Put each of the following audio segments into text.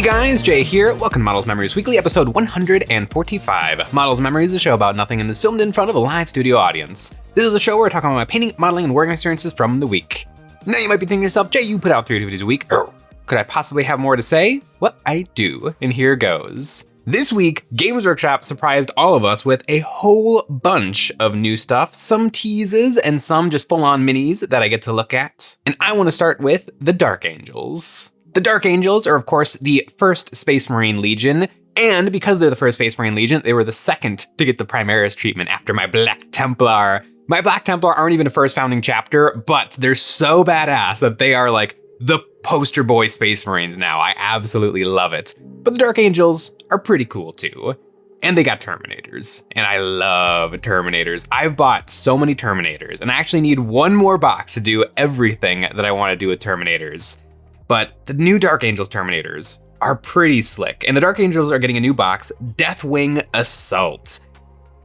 guys, Jay here. Welcome to Models Memories Weekly, episode 145. Models Memories is a show about nothing and is filmed in front of a live studio audience. This is a show where I talk about my painting, modeling, and working experiences from the week. Now you might be thinking to yourself, Jay, you put out 3 videos a week. Could I possibly have more to say? Well, I do, and here goes. This week, Games Workshop surprised all of us with a whole bunch of new stuff, some teases and some just full-on minis that I get to look at. And I want to start with the Dark Angels. The Dark Angels are, of course, the first Space Marine Legion, and because they're the first Space Marine Legion, they were the second to get the Primaris treatment after my Black Templar. My Black Templar aren't even a first founding chapter, but they're so badass that they are like the poster boy Space Marines now. I absolutely love it. But the Dark Angels are pretty cool too. And they got Terminators, and I love Terminators. I've bought so many Terminators, and I actually need one more box to do everything that I want to do with Terminators. But the new Dark Angels Terminators are pretty slick, and the Dark Angels are getting a new box, Deathwing Assault,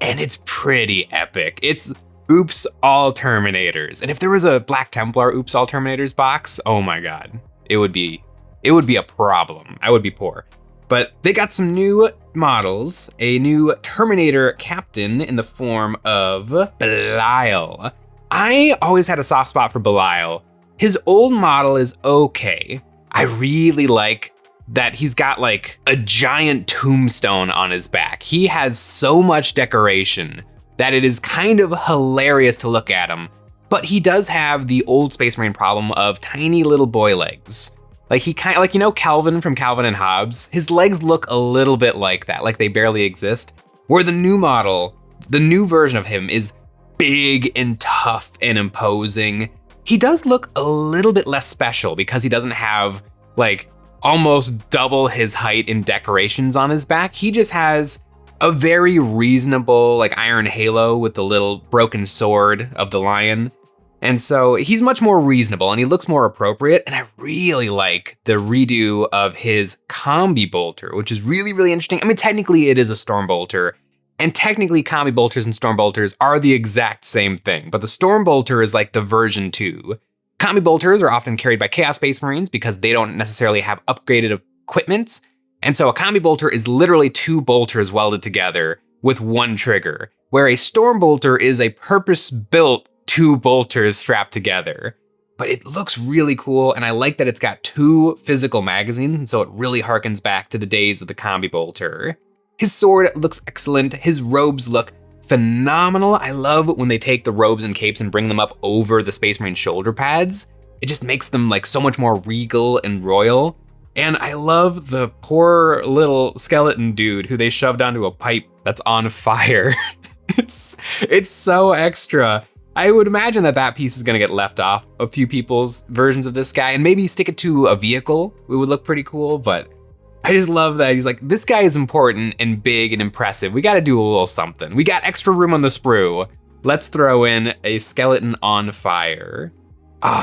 and it's pretty epic. It's Oops All Terminators, and if there was a Black Templar Oops All Terminators box, oh my god, it would be a problem. I would be poor. But they got some new models, a new Terminator captain in the form of Belial. I always had a soft spot for Belial. His old model is okay. I really like that he's got like a giant tombstone on his back. He has so much decoration that it is kind of hilarious to look at him. But he does have the old Space Marine problem of tiny little boy legs. Like he kind of like, you know, Calvin from Calvin and Hobbes? His legs look a little bit like that, like they barely exist. Where the new model, the new version of him is big and tough and imposing. He does look a little bit less special because he doesn't have like almost double his height in decorations on his back. He just has a very reasonable like iron halo with the little broken sword of the lion. And so he's much more reasonable and he looks more appropriate. And I really like the redo of his combi bolter, which is really, really interesting. I mean, technically it is a storm bolter. And technically, combi bolters and storm bolters are the exact same thing, but the storm bolter is like the version 2. Combi bolters are often carried by Chaos Space Marines because they don't necessarily have upgraded equipment. And so a combi bolter is literally 2 bolters welded together with 1 trigger, where a storm bolter is a purpose-built 2 bolters strapped together. But it looks really cool, and I like that it's got 2 physical magazines, and so it really harkens back to the days of the combi bolter. His sword looks excellent. His robes look phenomenal. I love when they take the robes and capes and bring them up over the Space Marine shoulder pads. It just makes them like so much more regal and royal. And I love the poor little skeleton dude who they shoved onto a pipe that's on fire. It's so extra. I would imagine that piece is gonna get left off a few people's versions of this guy and maybe stick it to a vehicle. It would look pretty cool, but I just love that he's like, this guy is important and big and impressive. We gotta do a little something. We got extra room on the sprue. Let's throw in a skeleton on fire.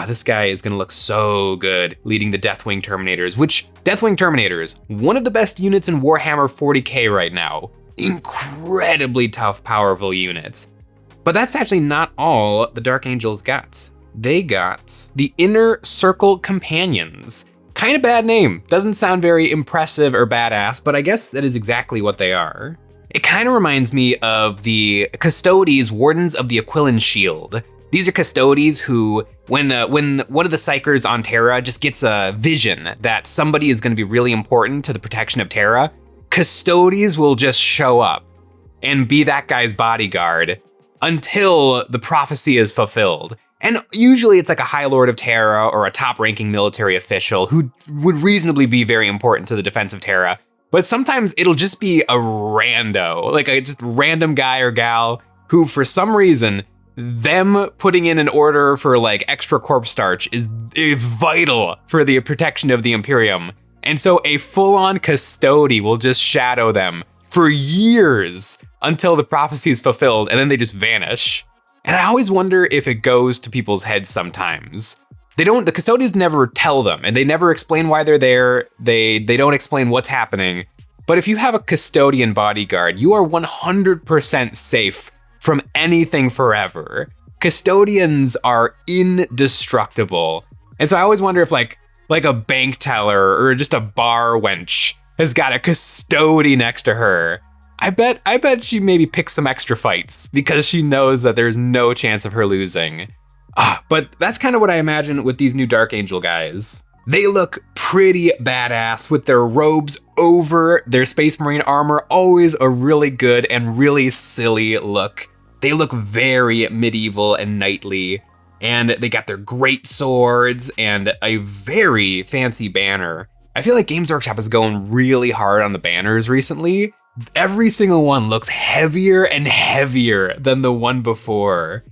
This guy is gonna look so good leading the Deathwing Terminators, which Deathwing Terminators, one of the best units in Warhammer 40k right now. Incredibly tough, powerful units. But that's actually not all the Dark Angels got. They got the Inner Circle Companions. Kind of bad name. Doesn't sound very impressive or badass, but I guess that is exactly what they are. It kind of reminds me of the Custodi's Wardens of the Aquilon Shield. These are Custodi's who, when one of the Psychers on Terra just gets a vision that somebody is going to be really important to the protection of Terra, Custodi's will just show up and be that guy's bodyguard until the prophecy is fulfilled. And usually it's like a High Lord of Terra or a top-ranking military official who would reasonably be very important to the defense of Terra. But sometimes it'll just be a rando, like a just random guy or gal who, for some reason, them putting in an order for like extra corpse starch is vital for the protection of the Imperium. And so a full-on Custodi will just shadow them for years until the prophecy is fulfilled, and then they just vanish. And I always wonder if it goes to people's heads sometimes. The Custodians never tell them, and they never explain why they're there. They don't explain what's happening. But if you have a Custodian bodyguard, you are 100% safe from anything forever. Custodians are indestructible. And so I always wonder if like like a bank teller or just a bar wench has got a Custodi next to her, I bet she maybe picks some extra fights because she knows that there's no chance of her losing. But that's kind of what I imagine with these new Dark Angel guys. They look pretty badass with their robes over their Space Marine armor, always a really good and really silly look. They look very medieval and knightly, and they got their great swords and a very fancy banner. I feel like Games Workshop is going really hard on the banners recently. Every single one looks heavier and heavier than the one before.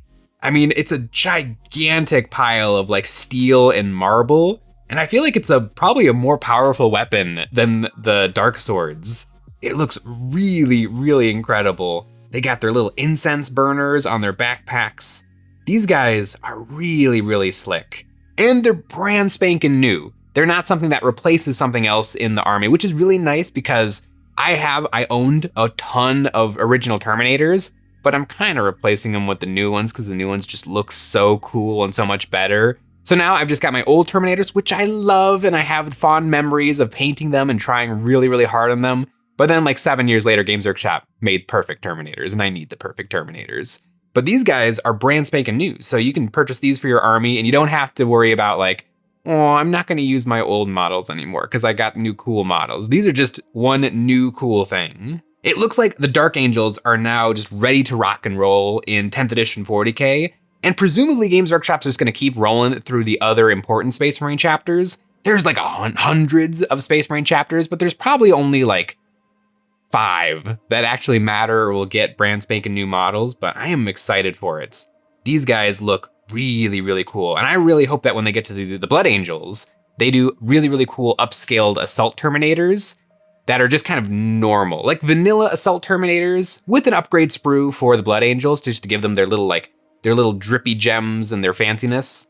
I mean, it's a gigantic pile of like steel and marble, and I feel like it's probably a more powerful weapon than the dark swords. It looks really, really incredible. They got their little incense burners on their backpacks. These guys are really, really slick, and they're brand spanking new. They're not something that replaces something else in the army, which is really nice because I owned a ton of original Terminators, but I'm kind of replacing them with the new ones because the new ones just look so cool and so much better. So now I've just got my old Terminators, which I love, and I have fond memories of painting them and trying really, really hard on them. But then like 7 years later, Games Workshop made perfect Terminators, and I need the perfect Terminators. But these guys are brand spanking new, so you can purchase these for your army, and you don't have to worry about like, oh, I'm not going to use my old models anymore because I got new cool models. These are just one new cool thing. It looks like the Dark Angels are now just ready to rock and roll in 10th edition 40k, and presumably Games Workshop's just going to keep rolling through the other important Space Marine chapters. There's like hundreds of Space Marine chapters, but there's probably only like 5 that actually matter or will get brand spanking new models, but I am excited for it. These guys look really, really cool, and I really hope that when they get to the Blood Angels, they do really, really cool upscaled Assault Terminators that are just kind of normal, like vanilla Assault Terminators with an upgrade sprue for the Blood Angels just to give them their little drippy gems and their fanciness.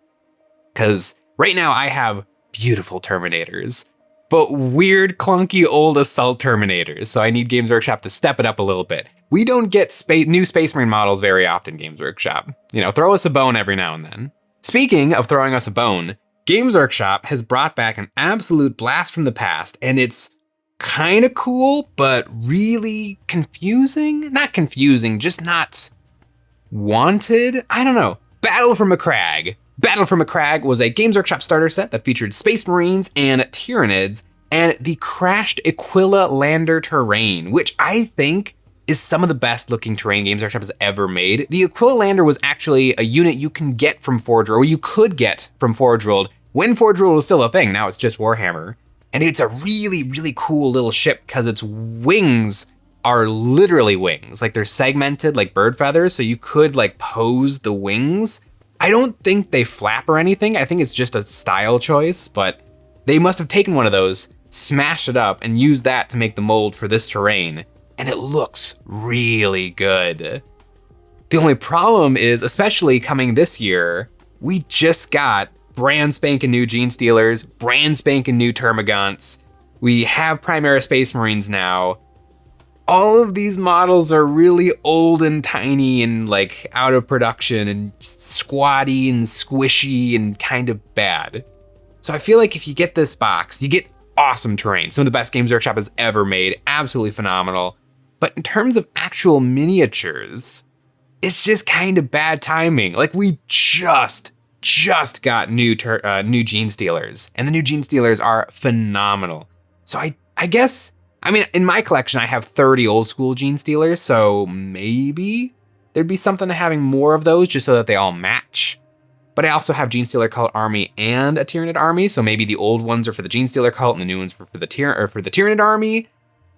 Because right now I have beautiful Terminators, but weird, clunky, old Assault Terminators, so I need Games Workshop to step it up a little bit. We don't get new Space Marine models very often, Games Workshop. You know, throw us a bone every now and then. Speaking of throwing us a bone, Games Workshop has brought back an absolute blast from the past, and it's kind of cool, but really confusing? Not confusing, just not wanted? I don't know. Battle for Macragge. Battle for Macragge was a Games Workshop starter set that featured Space Marines and Tyranids and the crashed Aquila Lander terrain, which I think is some of the best looking terrain Games Workshop has ever made. The Aquila Lander was actually a unit you can get from Forge World, or you could get from Forge World when Forge World was still a thing. Now it's just Warhammer. And it's a really, really cool little ship because its wings are literally wings. Like they're segmented like bird feathers, so you could like pose the wings. I don't think they flap or anything. I think it's just a style choice, but they must have taken one of those, smashed it up, and used that to make the mold for this terrain. And it looks really good. The only problem is, especially coming this year, we just got brand spanking new Gene Stealers, brand spanking new Termagants. We have Primera Space Marines now. All of these models are really old and tiny and like out of production and squatty and squishy and kind of bad. So I feel like if you get this box, you get awesome terrain. Some of the best Games Workshop has ever made, absolutely phenomenal. But in terms of actual miniatures, it's just kind of bad timing. Like we just got new Gene Stealers, and the new Gene Stealers are phenomenal. So I guess, I mean, in my collection, I have 30 old school Gene Stealers, so maybe there'd be something to having more of those just so that they all match. But I also have Gene Stealer Cult Army and a Tyranid Army, so maybe the old ones are for the Gene Stealer Cult and the new ones for the Tyranid Army.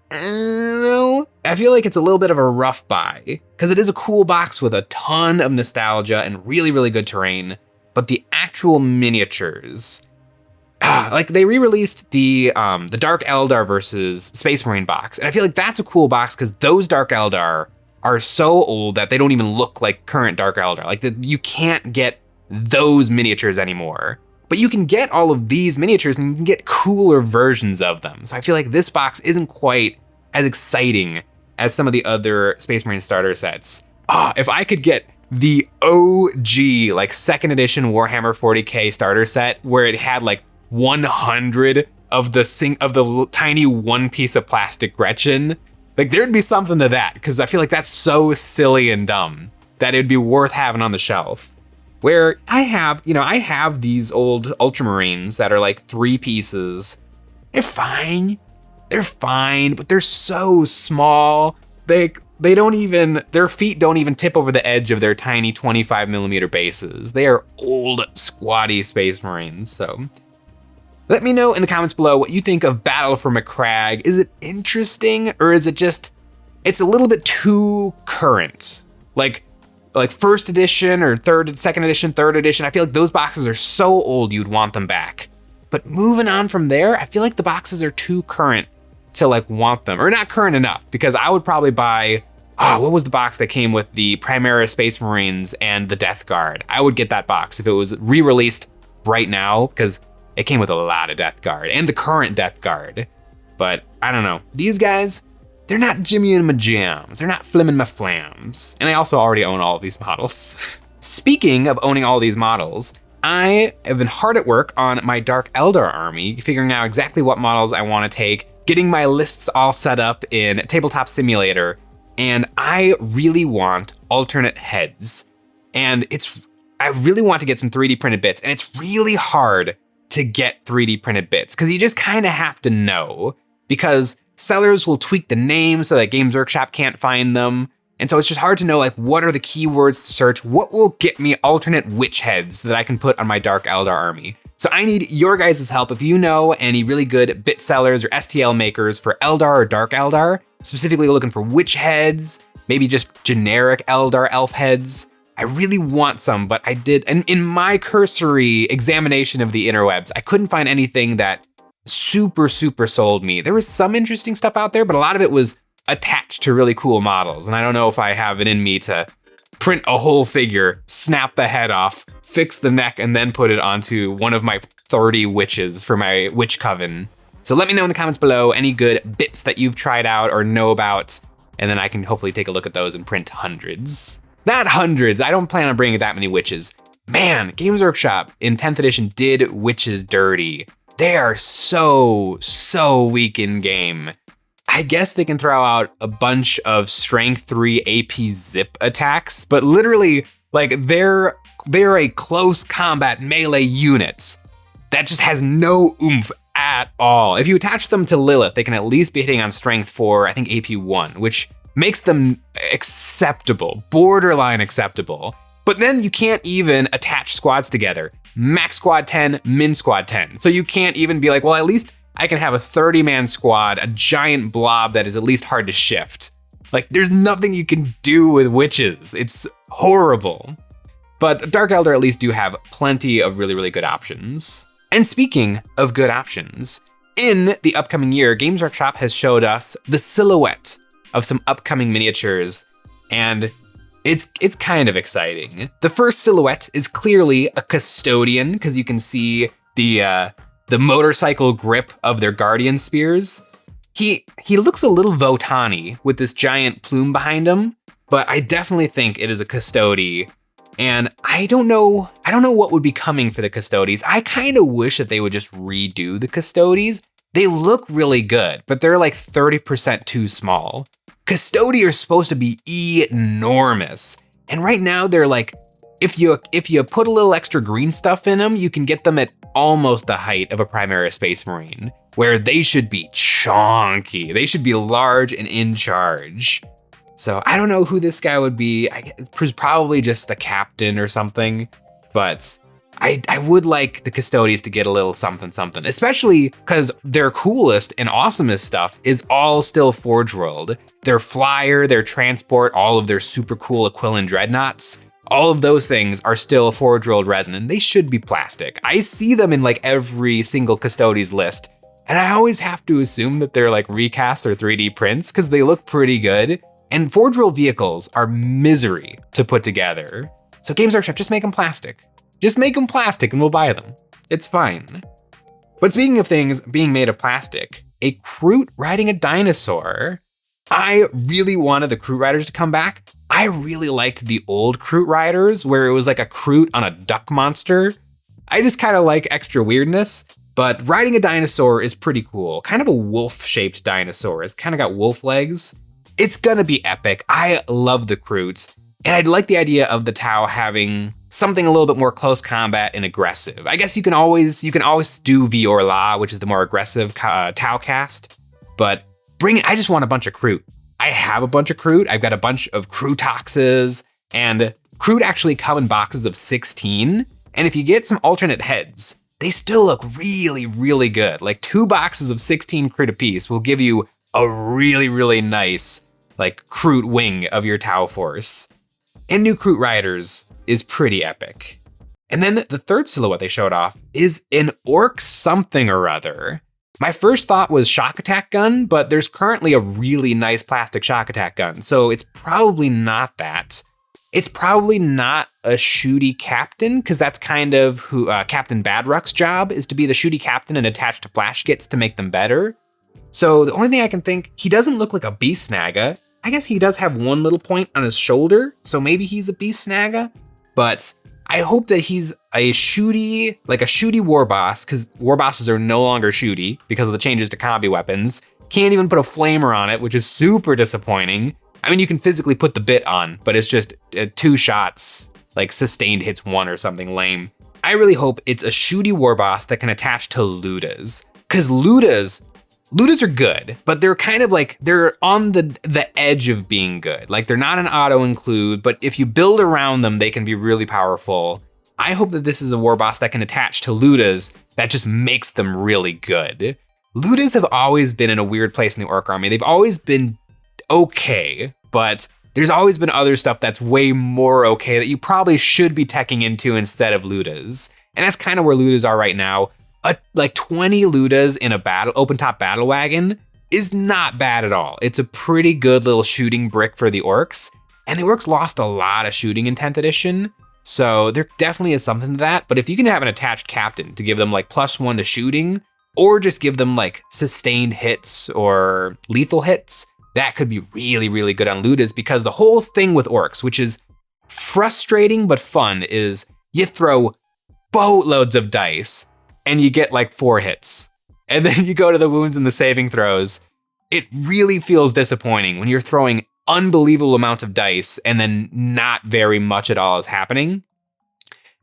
I don't know. I feel like it's a little bit of a rough buy, because it is a cool box with a ton of nostalgia and really, really good terrain. But the actual miniatures, like they re-released the Dark Eldar versus Space Marine box. And I feel like that's a cool box because those Dark Eldar are so old that they don't even look like current Dark Eldar. Like you can't get those miniatures anymore. But you can get all of these miniatures and you can get cooler versions of them. So I feel like this box isn't quite as exciting as some of the other Space Marine starter sets. If I could get the OG, like 2nd edition Warhammer 40k starter set where it had like 100 of the tiny one piece of plastic Gretchen. Like there'd be something to that, because I feel like that's so silly and dumb that it'd be worth having on the shelf. Where I have these old Ultramarines that are like 3 pieces. They're fine, but they're so small. Their feet don't even tip over the edge of their tiny 25mm bases. They are old, squatty Space Marines. So let me know in the comments below what you think of Battle for Macragge. Is it interesting, or is it just, it's a little bit too current? Like first edition or second edition, third edition, I feel like those boxes are so old you'd want them back. But moving on from there, I feel like the boxes are too current to like want them, or not current enough, because I would probably buy, what was the box that came with the Primaris Space Marines and the Death Guard? I would get that box if it was re-released right now, because it came with a lot of Death Guard and the current Death Guard. But I don't know, these guys, they're not Jimmy and my jams, they're not Flim and my flams. And I also already own all of these models. Speaking of owning all these models, I have been hard at work on my Dark Eldar army, figuring out exactly what models I want to take, getting my lists all set up in Tabletop Simulator, and I really want alternate heads. And I really want to get some 3D printed bits, and it's really hard to get 3D printed bits, because you just kind of have to know, because sellers will tweak the name so that Games Workshop can't find them. And so it's just hard to know, like, what are the keywords to search? What will get me alternate witch heads that I can put on my Dark Eldar army? So I need your guys' help. If you know any really good bit sellers or STL makers for Eldar or Dark Eldar, specifically looking for witch heads, maybe just generic Eldar elf heads, I really want some, but and in my cursory examination of the interwebs, I couldn't find anything that super sold me. There was some interesting stuff out there, but a lot of it was attached to really cool models. And I don't know if I have it in me to print a whole figure, snap the head off, fix the neck, and then put it onto one of my 30 witches for my witch coven. So let me know in the comments below any good bits that you've tried out or know about, and then I can hopefully take a look at those and print hundreds. Not hundreds, I don't plan on bringing that many witches. Man, Games Workshop in 10th edition did witches dirty. They are so weak in game. I guess they can throw out a bunch of strength 3 AP zip attacks, but literally, like, they're a close combat melee unit that just has no oomph at all. If you attach them to Lilith, they can at least be hitting on strength 4, I think AP 1, which makes them acceptable, borderline acceptable. But then you can't even attach squads together. Max squad 10, min squad 10. So you can't even be like, well, at least I can have a 30-man squad, a giant blob that is at least hard to shift. Like, there's nothing you can do with witches. It's horrible. But Dark Eldar at least do have plenty of really good options. And speaking of good options, in the upcoming year, Games Workshop has showed us the silhouette of some upcoming miniatures, and it's kind of exciting. The first silhouette is clearly a custodian, because you can see the motorcycle grip of their guardian spears. He looks a little Votani with this giant plume behind him, but I definitely think it is a Custodi. And I don't know what would be coming for the Custodis. I kind of wish that they would just redo the Custodis. They look really good, but they're like 30% too small. Custodi are supposed to be enormous. And right now they're like, if you put a little extra green stuff in them, you can get them at almost the height of a Primaris Space Marine, where they should be chonky. They should be large and in charge. So I don't know who this guy would be. It's probably just the captain or something, but I would like the Custodies to get a little something, especially because their coolest and awesomest stuff is all still Forge World. Their flyer, their transport, all of their super cool Aquilin dreadnoughts, all of those things are still Forge World resin, and they should be plastic. I see them in like every single Custodies list, and I always have to assume that they're like recasts or 3D prints because they look pretty good. And Forge World vehicles are misery to put together. So Games Workshop, just make them plastic. Just make them plastic and we'll buy them. It's fine. But speaking of things being made of plastic, a Kroot riding a dinosaur. I really wanted the Kroot riders to come back. I really liked the old Kroot riders where it was like a Kroot on a duck monster. I just kind of like extra weirdness. But riding a dinosaur is pretty cool. Kind of a wolf-shaped dinosaur. It's kind of got wolf legs. It's gonna be epic. I love the Kroot. And I'd like the idea of the Tau having something a little bit more close combat and aggressive. I guess you can always do Vior La, which is the more aggressive Tau cast. But I just want a bunch of Kroot. I have a bunch of Kroot. I've got a bunch of Krootoxes. And Kroot actually come in boxes of 16. And if you get some alternate heads, they still look really, really good. Like 2 boxes of 16 Kroot apiece will give you a really, really nice Kroot wing of your Tau force. And new Kroot riders is pretty epic. And then the third silhouette they showed off is an orc something or other. My first thought was shock attack gun, but there's currently a really nice plastic shock attack gun, so it's probably not that. It's probably not a shooty captain, because that's kind of who Captain Badruck's job is, to be the shooty captain and attach to flash kits to make them better. So the only thing I can think, he doesn't look like a beast snagga. I guess he does have one little point on his shoulder, so maybe he's a beast snagga, but I hope that he's a shooty war boss, because war bosses are no longer shooty because of the changes to combi weapons. Can't even put a flamer on it, which is super disappointing. I mean, you can physically put the bit on, but it's just 2 shots, sustained hits 1 or something lame. I really hope it's a shooty war boss that can attach to Ludas, because Ludas are good, but they're kind of they're on the edge of being good. They're not an auto include, but if you build around them, they can be really powerful. I hope that this is a war boss that can attach to Ludas that just makes them really good. Ludas have always been in a weird place in the Orc army. They've always been okay, but there's always been other stuff that's way more okay that you probably should be teching into instead of Ludas. And that's kind of where Ludas are right now. 20 Ludas in a open top battle wagon is not bad at all. It's a pretty good little shooting brick for the Orcs. And the Orcs lost a lot of shooting in 10th edition. So there definitely is something to that. But if you can have an attached captain to give them +1 to shooting, or just give them sustained hits or lethal hits, that could be really, really good on Ludas, because the whole thing with Orcs, which is frustrating but fun, is you throw boatloads of dice and you get 4 hits. And then you go to the wounds and the saving throws. It really feels disappointing when you're throwing unbelievable amounts of dice and then not very much at all is happening.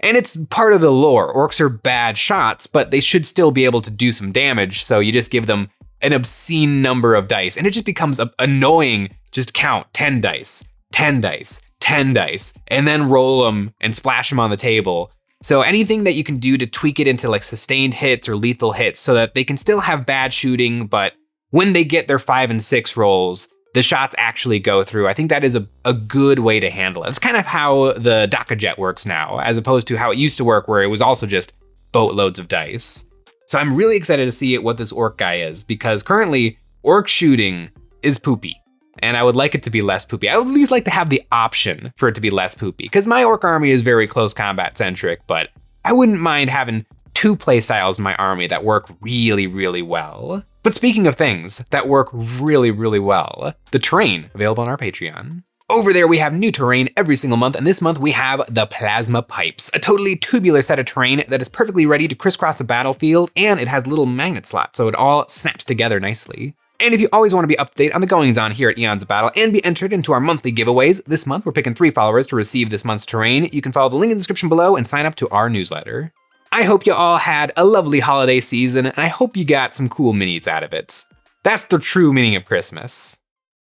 And it's part of the lore. Orcs are bad shots, but they should still be able to do some damage, so you just give them an obscene number of dice, and it just becomes annoying. Just count 10 dice, 10 dice, 10 dice, and then roll them and splash them on the table. So anything that you can do to tweak it into sustained hits or lethal hits so that they can still have bad shooting, but when they get their 5 and 6 rolls, the shots actually go through. I think that is a good way to handle it. It's kind of how the Daka Jet works now, as opposed to how it used to work, where it was also just boatloads of dice. So I'm really excited to see what this Orc guy is, because currently Orc shooting is poopy, and I would like it to be less poopy. I would at least like to have the option for it to be less poopy, because my Orc army is very close combat centric, but I wouldn't mind having 2 playstyles in my army that work really, really well. But speaking of things that work really, really well, the terrain available on our Patreon. Over there, we have new terrain every single month, and this month we have the Plasma Pipes, a totally tubular set of terrain that is perfectly ready to crisscross the battlefield, and it has little magnet slots, so it all snaps together nicely. And if you always want to be up to date on the goings on here at Eons of Battle and be entered into our monthly giveaways, this month we're picking 3 followers to receive this month's terrain. You can follow the link in the description below and sign up to our newsletter. I hope you all had a lovely holiday season, and I hope you got some cool minis out of it. That's the true meaning of Christmas.